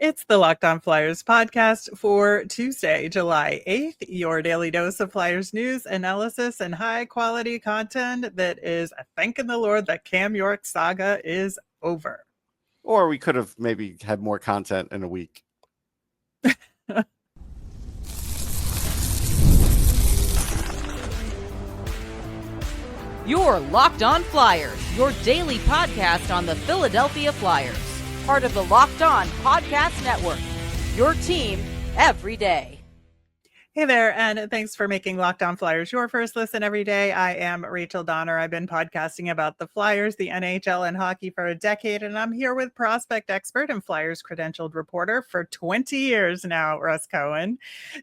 It's the Locked On Flyers podcast for Tuesday, July 8th, your daily dose of Flyers news, analysis, and high-quality content that is thanking the Lord that Cam York saga is over. Or we could have maybe had more content in a week. You're Locked On Flyers, your daily podcast on the Philadelphia Flyers. Part of the Locked On Podcast Network, your team every day. Hey there, and thanks for making Locked On Flyers your first listen every day. I am Rachel Donner. I've been podcasting about the Flyers, the NHL, and hockey for a decade, and I'm here with prospect expert and Flyers credentialed reporter for 20 years now, Russ Cohen.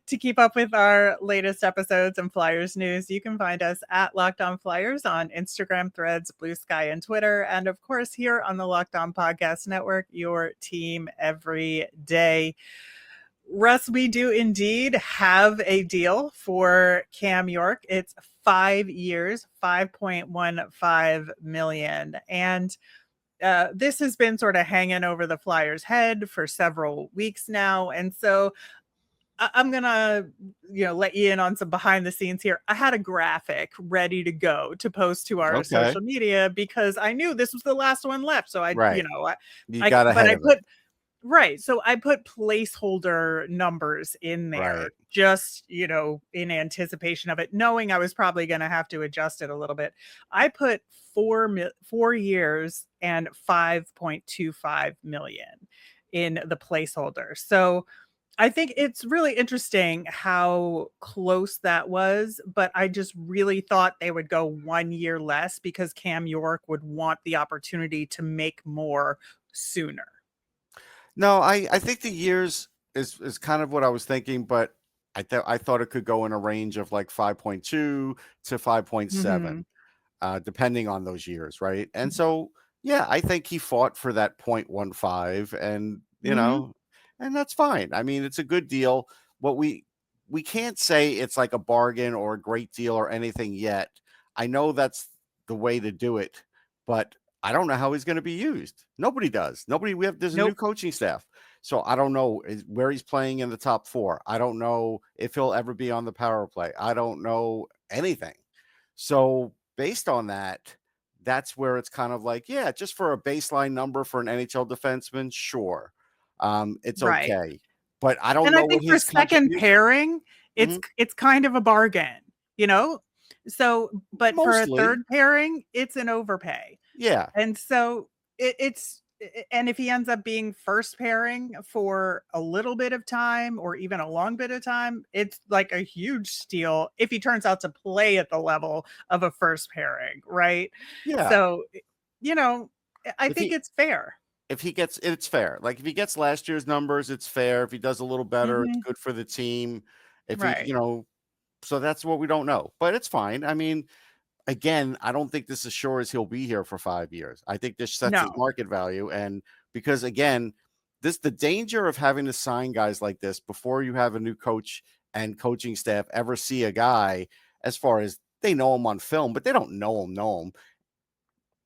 To keep up with our latest episodes and Flyers news, you can find us at Locked On Flyers on Instagram, Threads, Blue Sky, and Twitter, and of course here on the Locked On Podcast Network, your team every day. Russ, we do indeed have a deal for Cam York. It's 5 years, $5.15 million. And this has been sort of hanging over the Flyers' head for several weeks now. And so I'm going to, let you in on some behind the scenes here. I had a graphic ready to go to post to our social media because I knew this was the last one left. So I put placeholder numbers in there just, in anticipation of it, knowing I was probably going to have to adjust it a little bit. I put 4 years and 5.25 million in the placeholder. So I think it's really interesting how close that was, but I just really thought they would go 1 year less because Cam York would want the opportunity to make more sooner. No, I think the years is kind of what I was thinking, but I thought it could go in a range of like 5.2 to 5.7, depending on those years, right? And so, yeah, I think he fought for that 0.15, and and that's fine. I mean, it's a good deal. What we can't say it's like a bargain or a great deal or anything yet. I know that's the way to do it, but I don't know how he's going to be used. Nobody does. There's a new coaching staff. So I don't know where he's playing in the top four. I don't know if he'll ever be on the power play. I don't know anything. So based on that, that's where it's kind of like, yeah, just for a baseline number for an NHL defenseman, sure. It's okay. But I don't know. And I think for second pairing, it's kind of a bargain, So, but for a third pairing, it's an overpay. Yeah. And so and if he ends up being first pairing for a little bit of time or even a long bit of time, it's like a huge steal if he turns out to play at the level of a first pairing, right? Yeah. So, I think it's fair. It's fair. Like if he gets last year's numbers, it's fair. If he does a little better, it's good for the team. He, so that's what we don't know, but it's fine. I mean, again, I don't think this assures he'll be here for 5 years. I think this sets his market value. And because again, the danger of having to sign guys like this before you have a new coach and coaching staff ever see a guy, as far as they know him on film, but they don't know him.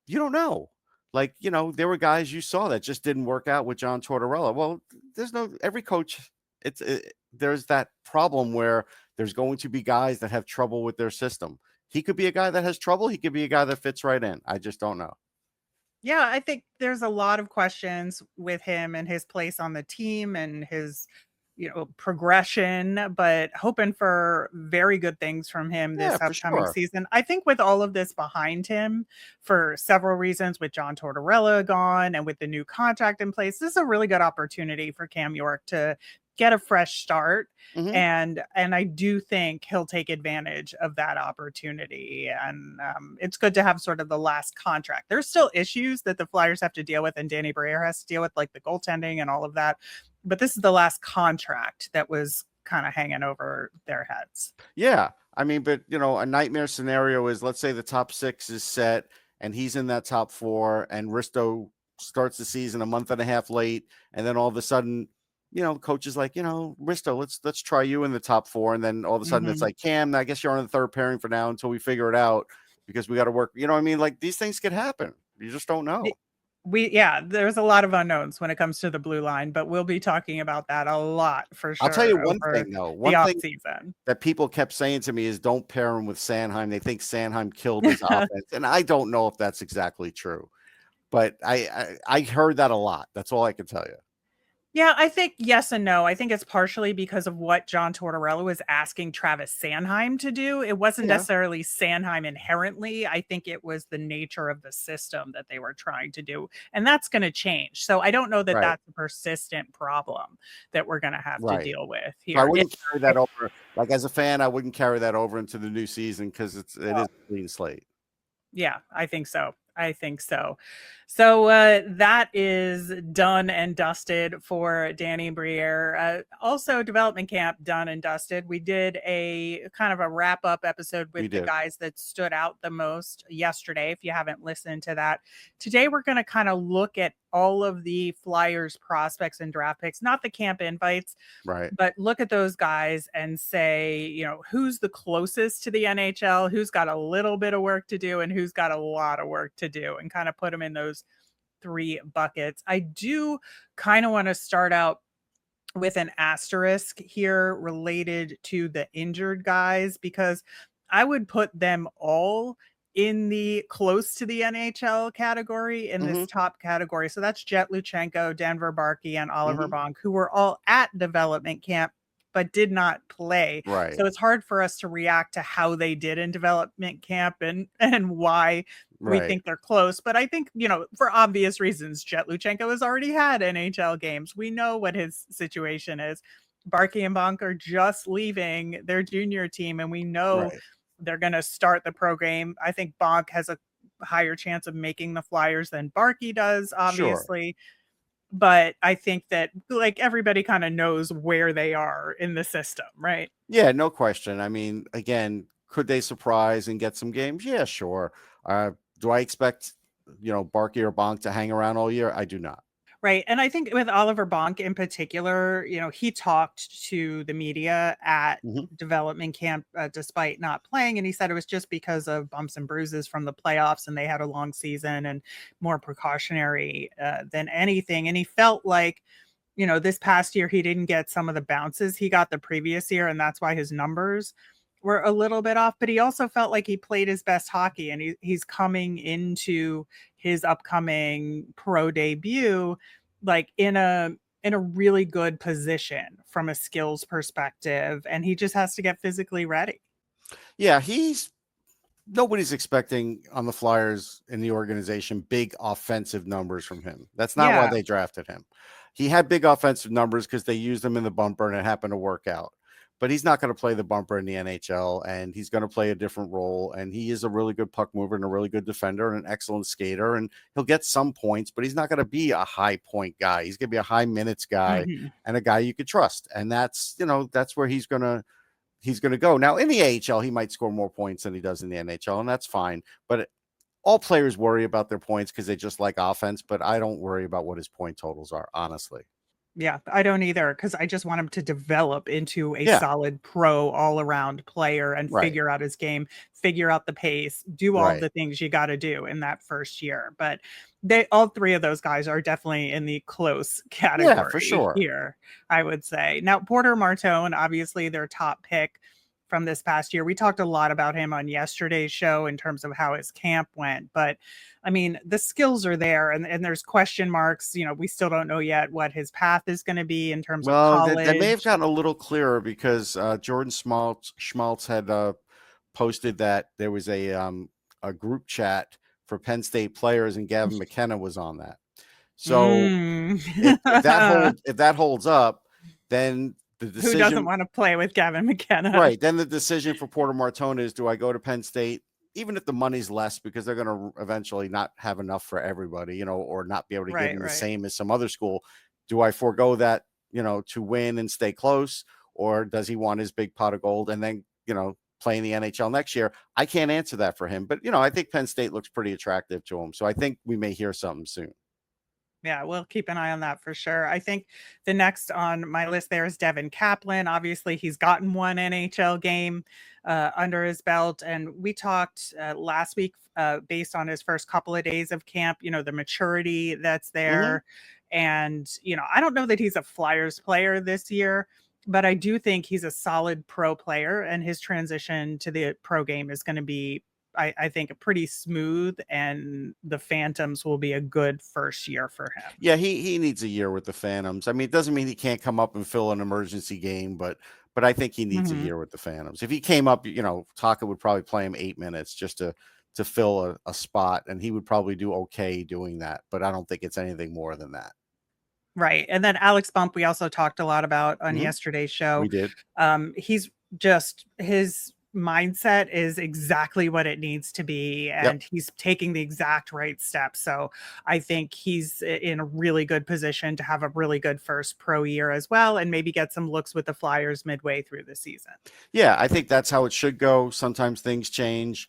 You don't know. Like, there were guys you saw that just didn't work out with John Tortorella. Well, every coach, there's that problem where there's going to be guys that have trouble with their system. He could be a guy that has trouble. He could be a guy that fits right in. I just don't know. Yeah, I think there's a lot of questions with him and his place on the team and his, progression, but hoping for very good things from him this upcoming season. I think with all of this behind him for several reasons, with John Tortorella gone and with the new contract in place, this is a really good opportunity for Cam York to get a fresh start. And I do think he'll take advantage of that opportunity. And it's good to have sort of the last contract. There's still issues that the Flyers have to deal with and Danny Briere has to deal with, like the goaltending and all of that. But this is the last contract that was kind of hanging over their heads. Yeah. I mean, but a nightmare scenario is, let's say the top 6 is set and he's in that top 4 and Risto starts the season a month and a half late. And then all of a sudden, coach is like, Risto, let's try you in the top 4. And then all of a sudden it's like, Cam, I guess you're on the third pairing for now until we figure it out because we got to work. You know what I mean? Like these things could happen. You just don't know. There's a lot of unknowns when it comes to the blue line, but we'll be talking about that a lot for I'll tell you sure one over thing though. the One off thing season. that people kept saying to me is don't pair him with Sanheim. They think Sanheim killed his offense, and I don't know if that's exactly true. But I heard that a lot. That's all I can tell you. Yeah, I think yes and no. I think it's partially because of what John Tortorella was asking Travis Sanheim to do. It wasn't Yeah. necessarily Sanheim inherently. I think it was the nature of the system that they were trying to do. And that's going to change. So I don't know that Right. that's a persistent problem that we're going to have to Right. deal with So I here. wouldn't carry that over. Like as a fan, I wouldn't carry that over into the new season because it is a clean slate. Yeah, I think so. I think so. So that is done and dusted for Danny Briere. Also, development camp done and dusted. We did a kind of a wrap up episode with the guys that stood out the most yesterday. If you haven't listened to that, today we're going to kind of look at all of the Flyers prospects and draft picks, not the camp invites, right? But look at those guys and say, you know, who's the closest to the NHL, who's got a little bit of work to do, and who's got a lot of work to do, and kind of put them in those three buckets. I do kind of want to start out with an asterisk here related to the injured guys, because I would put them all in the close to the NHL category in this top category. So that's Jet Luchenko, Denver Barkey, and Oliver Bonk, who were all at development camp but did not play. Right. So it's hard for us to react to how they did in development camp and why we think they're close. But I think, you know, for obvious reasons, Jet Luchenko has already had NHL games. We know what his situation is. Barkey and Bonk are just leaving their junior team, and we know they're going to start the program. I think Bonk has a higher chance of making the Flyers than Barkey does, obviously. Sure. But I think that like everybody kind of knows where they are in the system, right? Yeah, no question. I mean, again, could they surprise and get some games? Yeah, sure. Do I expect, you know, Barkey or Bonk to hang around all year? I do not. Right. And I think with Oliver Bonk in particular, you know, he talked to the media at development camp despite not playing. And he said it was just because of bumps and bruises from the playoffs, and they had a long season and more precautionary than anything. And he felt like, you know, this past year, he didn't get some of the bounces he got the previous year. And that's why his numbers were a little bit off, but he also felt like he played his best hockey, and he's coming into his upcoming pro debut like in a really good position from a skills perspective, and he just has to get physically ready. Yeah, nobody's expecting on the Flyers in the organization big offensive numbers from him. That's not why they drafted him. He had big offensive numbers because they used him in the bumper and it happened to work out. But he's not going to play the bumper in the NHL, and he's going to play a different role. And he is a really good puck mover and a really good defender and an excellent skater. And he'll get some points, but he's not going to be a high point guy. He's going to be a high minutes guy and a guy you could trust. And that's, you know, that's where he's going to go. Now in the AHL, he might score more points than he does in the NHL, and that's fine. But all players worry about their points because they just like offense. But I don't worry about what his point totals are, honestly. Yeah, I don't either, because I just want him to develop into a solid pro all-around player and figure out his game, figure out the pace, do all the things you got to do in that first year. But all three of those guys are definitely in the close category for sure here, I would say. Now, Porter Martone, obviously their top pick from this past year. We talked a lot about him on yesterday's show in terms of how his camp went, but I mean, the skills are there, and there's question marks. You know, we still don't know yet what his path is going to be in terms of college. They may have gotten a little clearer because Jordan Schmaltz had posted that there was a group chat for Penn State players, and Gavin McKenna was on that. So if that holds up, then the decision, who doesn't want to play with Gavin McKenna? Right. Then the decision for Porter Martone is, do I go to Penn State, even if the money's less, because they're going to eventually not have enough for everybody, you know, or not be able to give him the same as some other school. Do I forego that, you know, to win and stay close? Or does he want his big pot of gold and then, you know, play in the NHL next year? I can't answer that for him. But, you know, I think Penn State looks pretty attractive to him. So I think we may hear something soon. Yeah, we'll keep an eye on that for sure. I think the next on my list there is Devin Kaplan. Obviously, he's gotten one NHL game under his belt. And we talked last week based on his first couple of days of camp, the maturity that's Hmm. there. And, I don't know that he's a Flyers player this year, but I do think he's a solid pro player. And his transition to the pro game is going to be I think pretty smooth, and the Phantoms will be a good first year for him. Yeah, he needs a year with the Phantoms. I mean, it doesn't mean he can't come up and fill an emergency game, but I think he needs a Mhm. year with the Phantoms. If he came up, Taka would probably play him 8 minutes just to fill a spot, and he would probably do okay doing that. But I don't think it's anything more than that. Right, and then Alex Bump, we also talked a lot about on Hmm. yesterday's show. We did. He's just his mindset is exactly what it needs to be, Yep. and he's taking the exact right steps. So I think he's in a really good position to have a really good first pro year as well, and maybe get some looks with the Flyers midway through the season. Yeah, I think that's how it should go. Sometimes things change.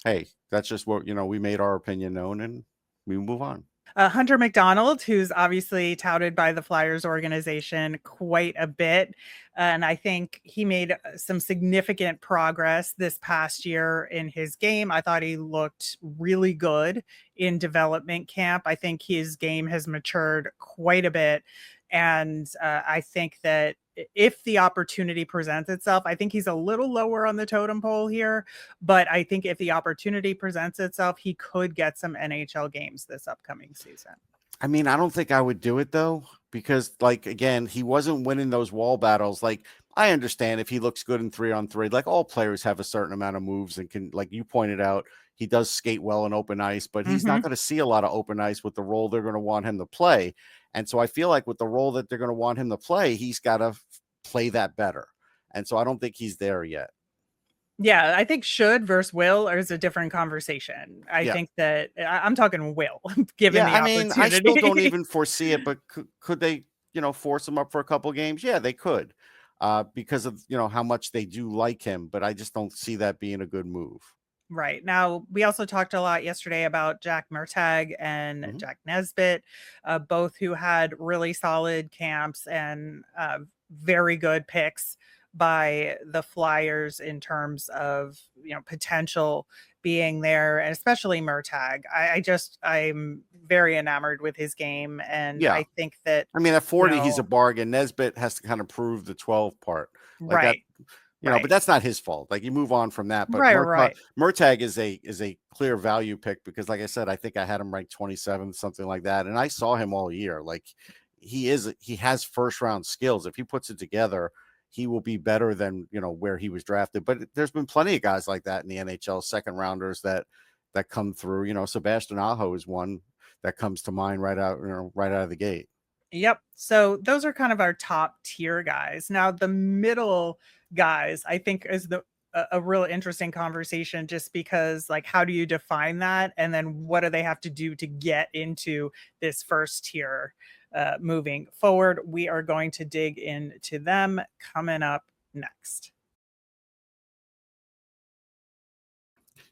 Hey, that's just what, we made our opinion known and we move on. Hunter McDonald, who's obviously touted by the Flyers organization quite a bit. And I think he made some significant progress this past year in his game. I thought he looked really good in development camp. I think his game has matured quite a bit. And I think that if the opportunity presents itself, I think he's a little lower on the totem pole here. But I think if the opportunity presents itself, he could get some NHL games this upcoming season. I mean, I don't think I would do it though, because again, he wasn't winning those wall battles. I understand if he looks good in 3-on-3, all players have a certain amount of moves and can, like you pointed out, he does skate well in open ice, but he's not Mm-hmm. going to see a lot of open ice with the role they're going to want him to play. And so I feel like with the role that they're going to want him to play, he's got to play that better. And so I don't think he's there yet. Yeah, I think should versus will is a different conversation. I Yeah. think that I'm talking will, given Yeah, the I mean, I still don't opportunity. even foresee it, but could they, force him up for a couple games? Yeah, they could, because of how much they do like him. But I just don't see that being a good move. Right. Now, we also talked a lot yesterday about Jack Murtagh and Hmm. Jack Nesbitt, both who had really solid camps and very good picks by the Flyers in terms of, potential being there, and especially Murtagh. I'm very enamored with his game. And Yeah, I think that, I mean, at you 40, he's a know, bargain. Nesbitt has to kind of prove the 12 part, like that. right, But right, that's not his fault. Like you move on from that. But right. Murtagh is a clear value pick because, like I said, I think I had him ranked 27th, something like that, and I saw him all year. Like he has first round skills. If he puts it together, he will be better than where he was drafted. But there's been plenty of guys like that in the NHL, second rounders that come through. Sebastian Aho is one that comes to mind right out of the gate. Yep. So those are kind of our top tier guys. Now the middle guys, I think, is a real interesting conversation, just because, like, how do you define that, and then what do they have to do to get into this first tier moving forward? We are going to dig into them coming up next.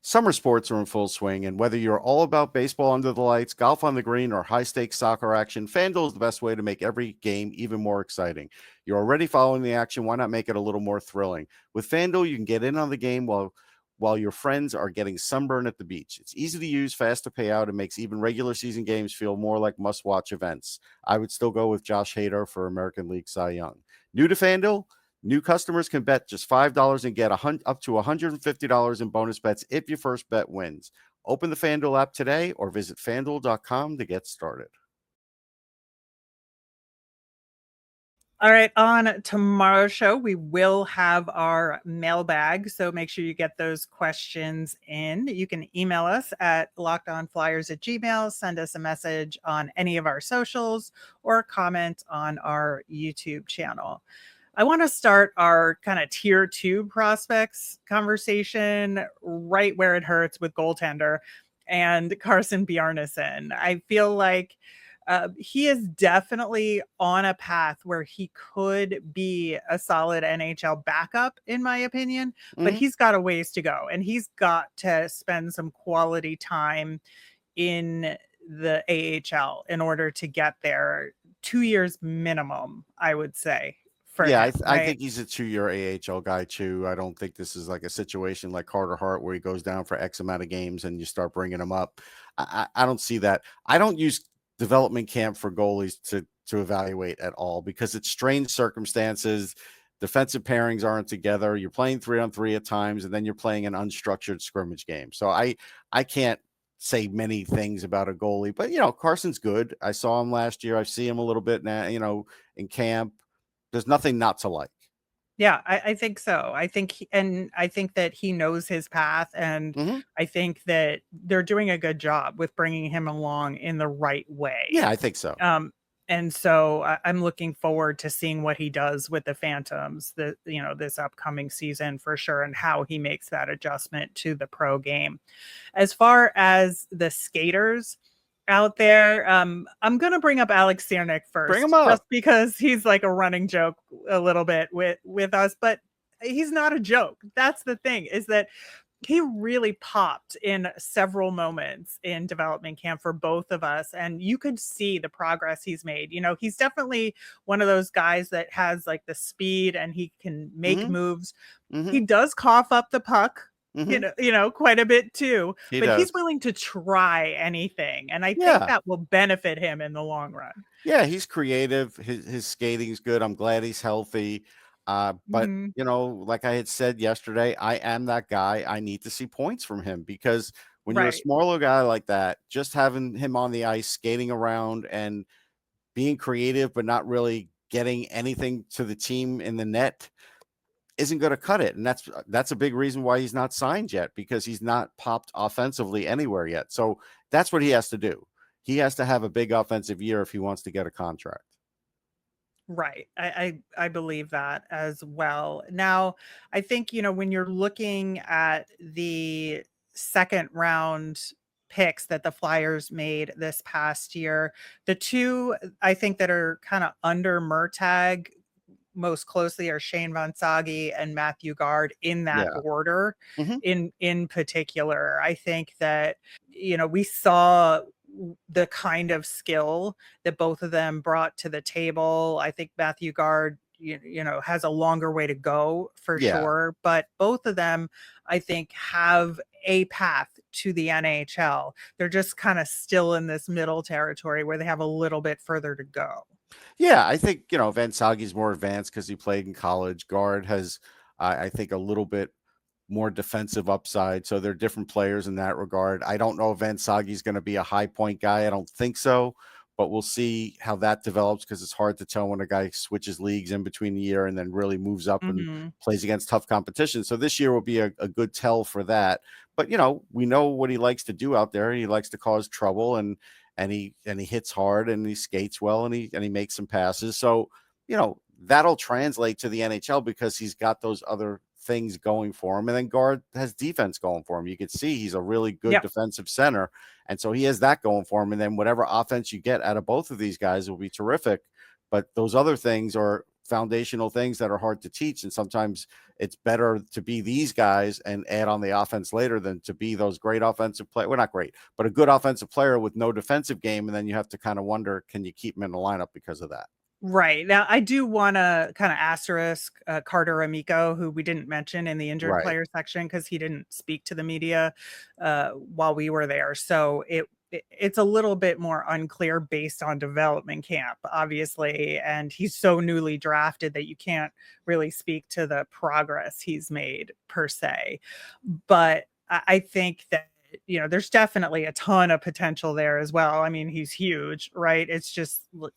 Summer sports are in full swing, and whether you're all about baseball under the lights, golf on the green, or high-stakes soccer action, FanDuel is the best way to make every game even more exciting. You're already following the action. Why not make it a little more thrilling? With FanDuel, you can get in on the game while your friends are getting sunburn at the beach. It's easy to use, fast to pay out, and makes even regular season games feel more like must-watch events. I would still go with Josh Hader for American League Cy Young. New to FanDuel? New customers can bet just $5 and get up to $150 in bonus bets if your first bet wins. Open the FanDuel app today or visit FanDuel.com to get started. All right, on tomorrow's show, we will have our mailbag. So make sure you get those questions in. You can email us at lockedonflyers@gmail.com, send us a message on any of our socials, or comment on our YouTube channel. I want to start our kind of tier 2 prospects conversation right where it hurts, with goaltender and Carson Bjarnason. I feel like he is definitely on a path where he could be a solid NHL backup, in my opinion, but Mm-hmm. he's got a ways to go, and he's got to spend some quality time in the AHL in order to get there. 2 years minimum, I would say, for Yeah, him, I right? think he's a 2-year AHL guy too. I don't think this is like a situation like Carter Hart where he goes down for X amount of games and you start bringing him up. I don't see that. I don't use development camp for goalies to evaluate at all because it's strange circumstances. Defensive pairings aren't together. You're playing 3-on-3 at times, and then you're playing an unstructured scrimmage game. So I can't say many things about a goalie, but Carson's good. I saw him last year. I see him a little bit now, in camp. There's nothing not to like. Yeah, I think so. I think I think that he knows his path, and Mhm. I think that they're doing a good job with bringing him along in the right way. Yeah, I think so. And so I'm looking forward to seeing what he does with the Phantoms, this upcoming season for sure, and how he makes that adjustment to the pro game. As far as the skaters out there, I'm gonna bring up Alex Ciernik Bring him first, up. just because he's like a running joke a little bit with us, but he's not a joke. That's the thing, is that he really popped in several moments in development camp for both of us, and you could see the progress he's made. He's definitely one of those guys that has like the speed and he can make Mhm. moves. He Mhm. does cough up the puck, Mhm. quite a bit too, He but he's does. willing to try anything, and I think Yeah. that will benefit him in the long run. Yeah, he's creative. His skating's good. I'm glad he's healthy. But Mhm. like I had said yesterday, I am that guy. I need to see points from him because when you're a Right. smaller guy like that, just having him on the ice, skating around and being creative, but not really getting anything to the team in the net isn't going to cut it. And that's a big reason why he's not signed yet, because he's not popped offensively anywhere yet. So that's what he has to do. He has to have a big offensive year if he wants to get a contract. Right. I believe that as well. Now, I think, when you're looking at the second round picks that the Flyers made this past year, the two I think that are kind of under Murtagh most closely are Shane Von Sagi and Matthew Guard, in that Yeah. order. Mhm. In particular, I think that we saw the kind of skill that both of them brought to the table. I think Matthew Guard has a longer way to go for Yeah. sure, but both of them I think have a path to the NHL. They're just kind of still in this middle territory where they have a little bit further to go. Yeah, I think, Van Sagi's more advanced because he played in college. Guard has, I think, a little bit more defensive upside. So they're different players in that regard. I don't know if Van Sagi's going to be a high point guy. I don't think so, but we'll see how that develops because it's hard to tell when a guy switches leagues in between the year and then really moves up and Mhm. plays against tough competition. So this year will be a good tell for that. But, we know what he likes to do out there. He likes to cause trouble and he hits hard and he skates well and he makes some passes. So, that'll translate to the NHL because he's got those other things going for him. And then Guard has defense going for him. You can see he's a really good Yep. defensive center. And so he has that going for him. And then whatever offense you get out of both of these guys will be terrific. But those other things are foundational things that are hard to teach. And sometimes it's better to be these guys and add on the offense later than to be those great offensive players. Well, not great, but a good offensive player with no defensive game. And then you have to kind of wonder, can you keep him in the lineup because of that? Right. Now, I do want to kind of asterisk Carter Amico, who we didn't mention in the injured Right. player section because he didn't speak to the media while we were there. So it's a little bit more unclear based on development camp, obviously. And he's so newly drafted that you can't really speak to the progress he's made per se. But I think that there's definitely a ton of potential there as well. I mean, he's huge, right? It's just, we'll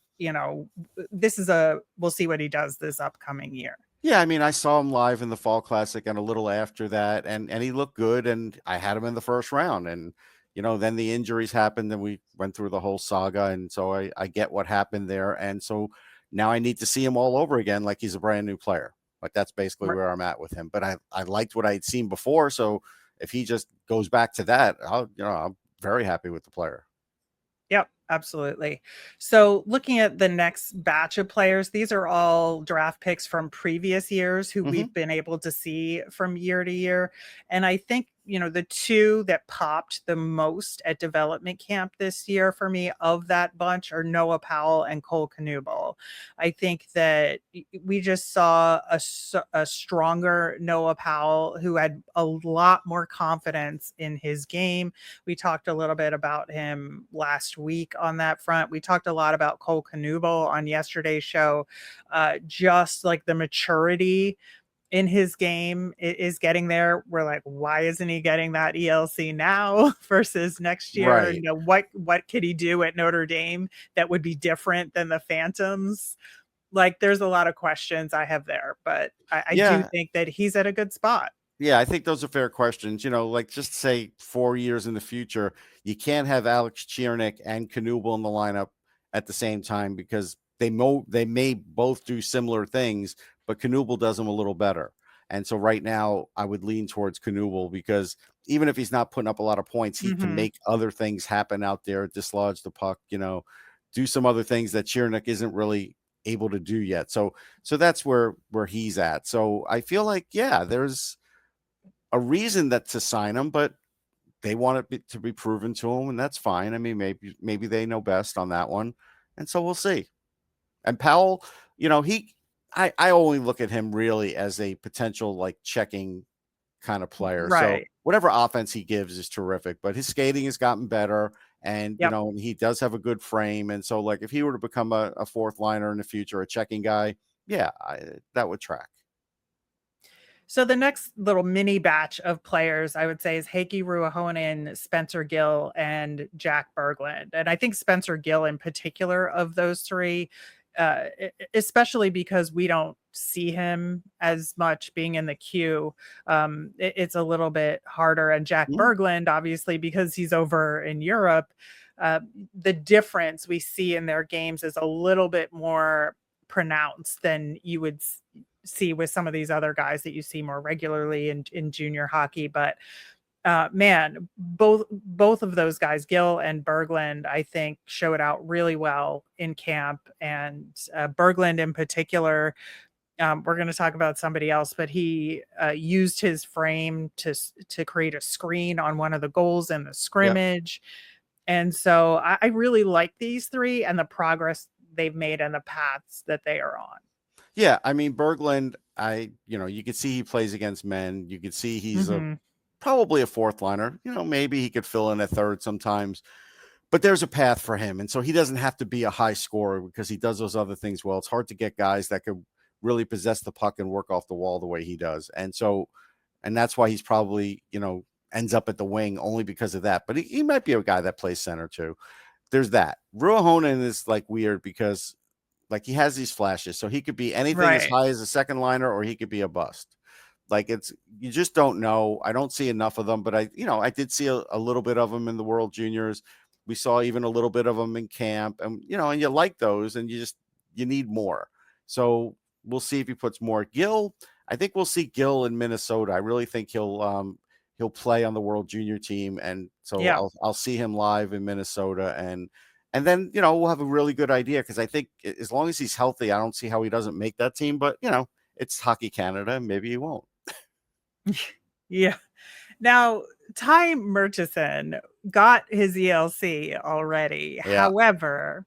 see what he does this upcoming year. Yeah, I mean, I saw him live in the Fall Classic and a little after that, and he looked good, and I had him in the first round, and then the injuries happened, and we went through the whole saga, and so I get what happened there, and so now I need to see him all over again, like he's a brand new player. Like that's basically where I'm at with him. But I liked what I had seen before, so if he just goes back to that, I'm very happy with the player. Yep, absolutely. So looking at the next batch of players, these are all draft picks from previous years who Mhm. we've been able to see from year to year. And I think the two that popped the most at development camp this year for me of that bunch are Noah Powell and Cole Knuble. I think that we just saw a stronger Noah Powell who had a lot more confidence in his game. We talked a little bit about him last week on that front. We talked a lot about Cole Knuble on yesterday's show. Just like the maturity in his game is getting there. We're like, why isn't he getting that ELC now versus next year? Right. What could he do at Notre Dame that would be different than the Phantoms? Like, there's a lot of questions I have there, but I do think that he's at a good spot. Yeah, I think those are fair questions. Like just say 4 years in the future, you can't have Alex Chiernik and Knuble in the lineup at the same time because they may both do similar things, but Knuble does them a little better. And so right now I would lean towards Knuble because even if he's not putting up a lot of points, he can make other things happen out there, dislodge the puck, do some other things that Chiernik isn't really able to do yet. So that's where he's at. So I feel like, there's a reason that to sign him, but they want it to be proven to him, and that's fine. I mean, maybe they know best on that one, and so we'll see. And Powell, I only look at him really as a potential like checking kind of player. Right. So whatever offense he gives is terrific, but his skating has gotten better, and he does have a good frame, and so like if he were to become a fourth liner in the future, a checking guy, that would track. So the next little mini batch of players, I would say, is Heikki Ruohonen, Spencer Gill, and Jack Berglund. And I think Spencer Gill in particular of those three, especially because we don't see him as much being in the queue, it's a little bit harder. And Jack Berglund, obviously, because he's over in Europe, the difference we see in their games is a little bit more pronounced than you would see with some of these other guys that you see more regularly in junior hockey. But man, both of those guys, Gill and Berglund, I think showed out really well in camp. And Berglund in particular, we're going to talk about somebody else, but he used his frame to create a screen on one of the goals in the scrimmage. And so I really like these three and the progress they've made and the paths that they are on. Yeah, I mean, Berglund, you could see he plays against men. You could see he's probably a fourth liner. Maybe he could fill in a third sometimes, but there's a path for him. And so he doesn't have to be a high scorer because he does those other things well. It's hard to get guys that could really possess the puck and work off the wall the way he does. And that's why he's probably, ends up at the wing only because of that. But he might be a guy that plays center too. There's that. Ruohonen is like weird because like he has these flashes, so he could be anything as high as a second liner, or he could be a bust. Like you just don't know. I don't see enough of them, but I did see a little bit of them in the World Juniors. We saw even a little bit of them in camp, and and you like those, and you need more. So we'll see if he puts more. Gill, I think we'll see Gill in Minnesota. I really think he'll play on the World Junior team, and so I'll see him live in Minnesota, and then, we'll have a really good idea because I think as long as he's healthy, I don't see how he doesn't make that team. But, it's Hockey Canada. Maybe he won't. Yeah. Now, Ty Murchison got his ELC already. Yeah. However,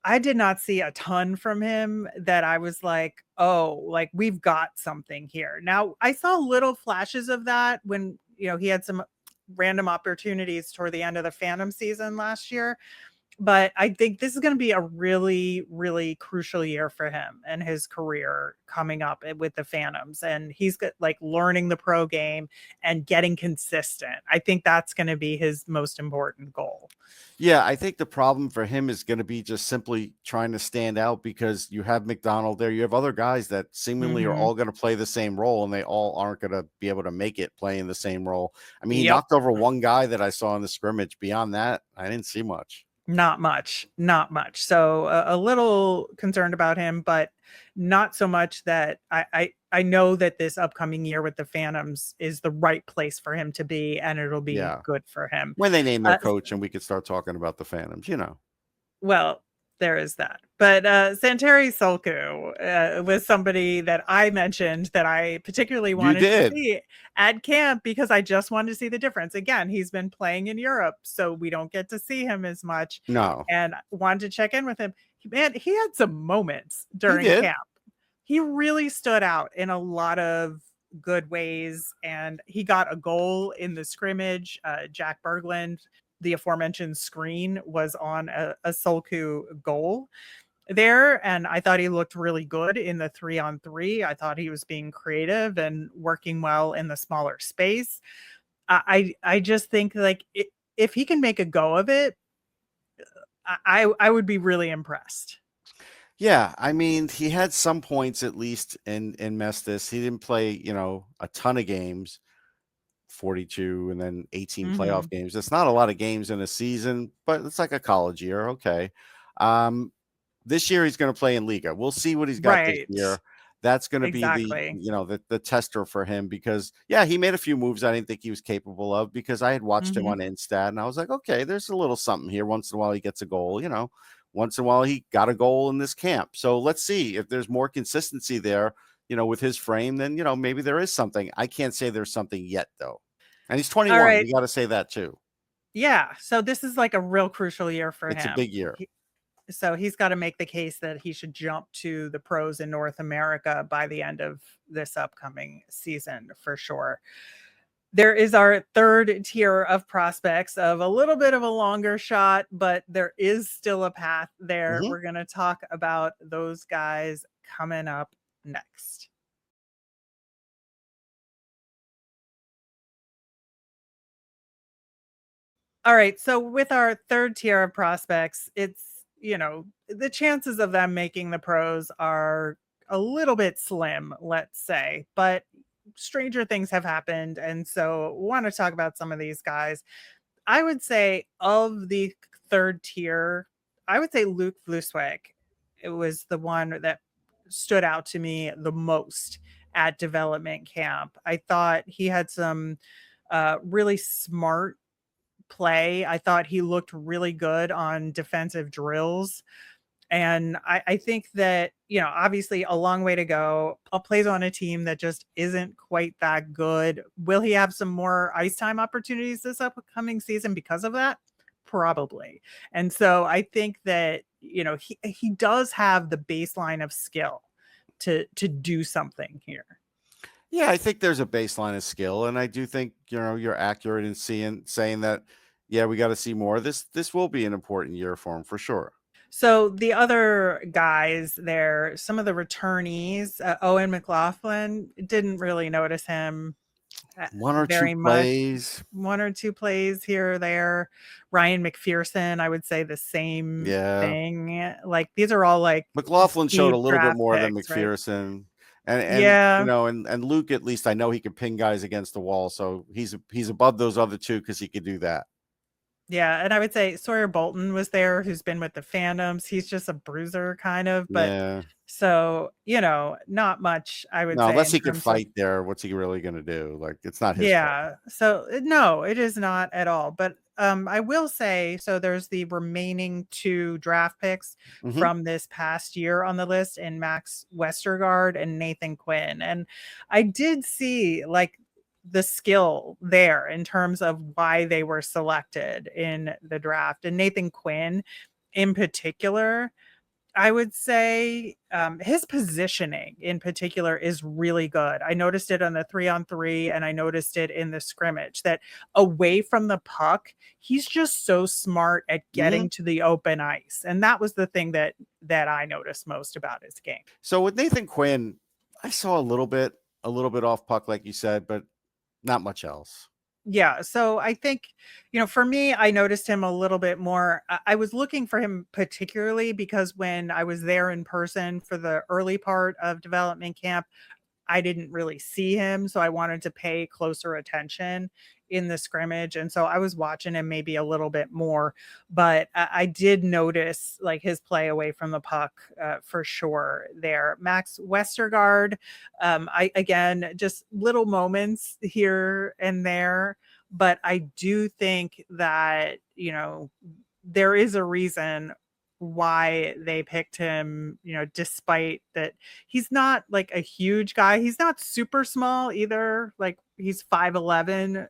I did not see a ton from him that I was like, oh, like we've got something here. Now, I saw little flashes of that when, he had some random opportunities toward the end of the Phantom season last year. But I think this is going to be a really, really crucial year for him and his career coming up with the Phantoms. And he's like learning the pro game and getting consistent. I think that's going to be his most important goal. Yeah, I think the problem for him is going to be just simply trying to stand out because you have McDonald there. You have other guys that seemingly are all going to play the same role, and they all aren't going to be able to make it playing the same role. I mean, he knocked over one guy that I saw in the scrimmage. Beyond that, I didn't see much. Not much. So a little concerned about him, but not so much that I know that this upcoming year with the Phantoms is the right place for him to be, and it'll be good for him. When they name their coach and we could start talking about the Phantoms, Well, There is that. But Santeri Solku was somebody that I mentioned that I particularly You wanted to did. see at camp because I just wanted to see the difference. Again, he's been playing in Europe, so we don't get to see him as much. No, And wanted to check in with him. Man, he had some moments he during did. camp. He really stood out in a lot of good ways, and he got a goal in the scrimmage. Jack Berglund, the aforementioned screen, was on a Solku goal there, and I thought he looked really good in the 3-on-3. I thought he was being creative and working well in the smaller space. I just think like if he can make a go of it, I would be really impressed. Yeah, I mean, he had some points at least in Mestis. He didn't play, a ton of games, 42 and then 18 playoff games. It's not a lot of games in a season, but it's like a college year. Okay. This year he's going to play in Liga. We'll see what he's got this Right. year. That's going to be Exactly. the tester for him because he made a few moves I didn't think he was capable of because I had watched him on Instat and I was like, okay, there's a little something here. Once in a while he gets a goal, once in a while he got a goal in this camp. So let's see if there's more consistency there, with his frame, then, maybe there is something. I can't say there's something yet though. And he's 21. All right. We got to say that too. Yeah. So this is like a real crucial year for him. It's a big year. So he's got to make the case that he should jump to the pros in North America by the end of this upcoming season for sure. There is our third tier of prospects of a little bit of a longer shot, but there is still a path there. We're going to talk about those guys coming up next. All right. So with our third tier of prospects, it's, the chances of them making the pros are a little bit slim, let's say, but stranger things have happened. And so want to talk about some of these guys. I would say of the third tier, I would say Luke Vlusweg. It was the one that stood out to me the most at development camp. I thought he had some really smart play. I thought he looked really good on defensive drills. And I think that, obviously a long way to go. Plays on a team that just isn't quite that good. Will he have some more ice time opportunities this upcoming season because of that? Probably. And so I think that, he does have the baseline of skill to do something here. Yeah, I think there's a baseline of skill, and I do think you're accurate in saying that. Yeah, we got to see more. This will be an important year for him for sure. So the other guys there, some of the returnees, Owen McLaughlin, didn't really notice him one or very two much. plays. One or two plays here or there. Ryan McPherson, I would say the same thing. Like these are all like McLaughlin showed a little bit more than right? McPherson. And Luke, at least I know he can pin guys against the wall. So he's above those other two because he could do that. Yeah, and I would say Sawyer Bolton was there, who's been with the Phantoms. He's just a bruiser kind of, but so, not much, I would say. Unless he could fight there, what's he really going to do? Like, it's not his fault. So no, it is not at all. But I will say, so there's the remaining 2 draft picks from this past year on the list in Max Westergaard and Nathan Quinn. And I did see like the skill there in terms of why they were selected in the draft. And Nathan Quinn in particular, I would say his positioning in particular is really good. I noticed it on the 3-on-3 and I noticed it in the scrimmage that away from the puck, he's just so smart at getting to the open ice. And that was the thing that I noticed most about his game. So with Nathan Quinn, I saw a little bit off puck, like you said, but not much else. Yeah. So I think, for me, I noticed him a little bit more. I was looking for him particularly because when I was there in person for the early part of development camp, I didn't really see him. So I wanted to pay closer attention in the scrimmage. And so I was watching him maybe a little bit more, but I did notice like his play away from the puck for sure there. Max Westergaard, again, just little moments here and there, but I do think that, there is a reason why they picked him, despite that he's not like a huge guy. He's not super small either. Like he's 5'11",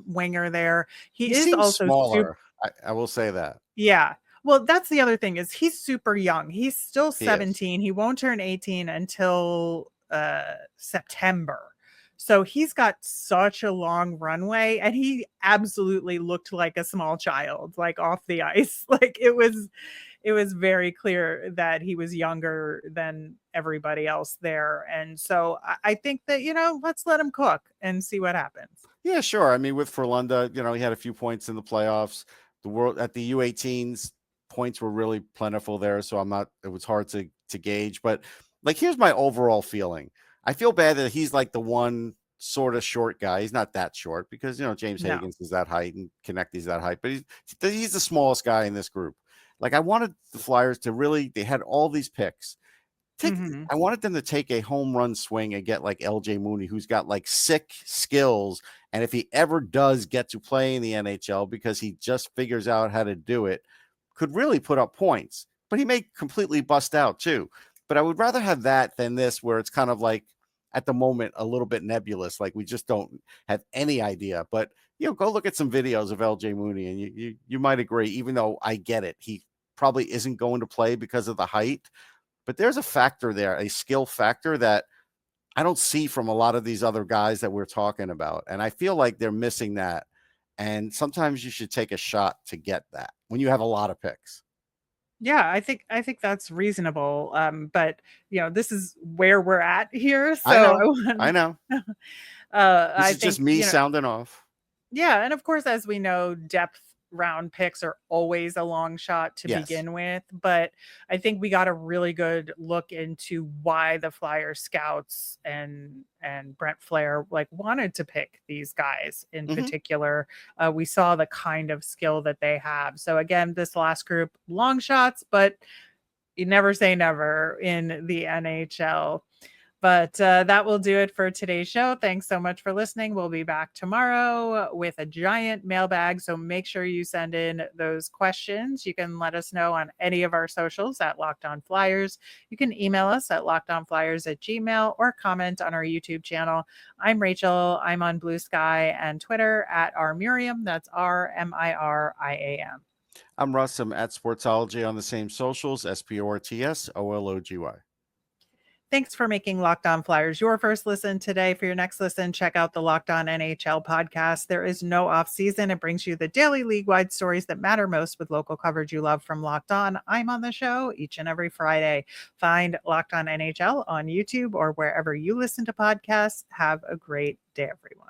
winger there. He He is seems also super. smaller. I will say that. Yeah. Well, that's the other thing is he's super young. He's still He is. 17. He won't turn 18 until September. So he's got such a long runway, and he absolutely looked like a small child, like off the ice. Like it was very clear that he was younger than everybody else there. And so I think that, let's let him cook and see what happens. Yeah, sure. I mean, with Ferlunda, he had a few points in the playoffs. The world at the U18s, points were really plentiful there, so it was hard to gauge. But like, here's my overall feeling. I feel bad that he's like the one sort of short guy. He's not that short because James No. Higgins is that height and Konecny's that height, but he's the smallest guy in this group. Like, I wanted the Flyers to really, they had all these picks. I wanted them to take a home run swing and get like LJ Mooney, who's got like sick skills. And if he ever does get to play in the NHL because he just figures out how to do it, could really put up points. But he may completely bust out too. But I would rather have that than this, where it's kind of like at the moment a little bit nebulous, like we just don't have any idea. But go look at some videos of LJ Mooney, and you might agree, even though I get it, he probably isn't going to play because of the height. But there's a factor there, a skill factor that I don't see from a lot of these other guys that we're talking about. And I feel like they're missing that. And sometimes you should take a shot to get that when you have a lot of picks. Yeah, I think that's reasonable. But this is where we're at here. So I know. This I is think just me sounding off. Yeah, and of course, as we know, depth round picks are always a long shot to begin with, but I think we got a really good look into why the Flyer scouts and Brent Flair like wanted to pick these guys in particular. We saw the kind of skill that they have. So again, this last group, long shots, but you never say never in the NHL. But that will do it for today's show. Thanks so much for listening. We'll be back tomorrow with a giant mailbag. So make sure you send in those questions. You can let us know on any of our socials at Locked On Flyers. You can email us at lockedonflyers@gmail.com or comment on our YouTube channel. I'm Rachel. I'm on Blue Sky and Twitter at rmiriam. That's RMIRIAM. I'm Russ. I'm at Sportsology on the same socials, SPORTSOLOGY. Thanks for making Locked On Flyers your first listen today. For your next listen, check out the Locked On NHL podcast. There is no off season. It brings you the daily league-wide stories that matter most with local coverage you love from Locked On. I'm on the show each and every Friday. Find Locked On NHL on YouTube or wherever you listen to podcasts. Have a great day, everyone.